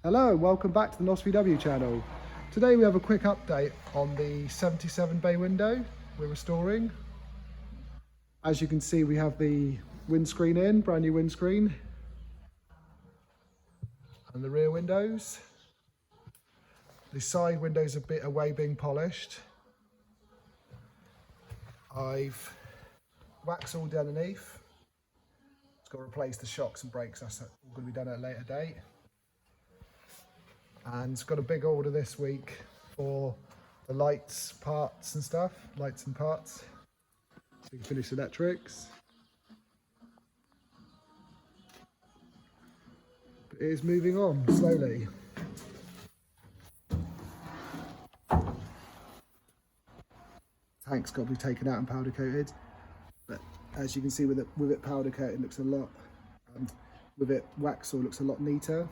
Hello, welcome back to the NOSVW channel. Today we have a quick update on the 77 bay window we're restoring. As you can see, we have the windscreen in, brand new windscreen, and the rear windows. The side windows a bit away being polished. I've waxed all underneath. It's got to replace the shocks and brakes, that's all going to be done at a later date. And it's got a big order this week for the lights, parts and stuff, lights and parts. So we can finish electrics. But it is moving on slowly. Tank's got to be taken out and powder coated. But as you can see, with it powder coated, it looks a lot, with it wax, it looks a lot neater.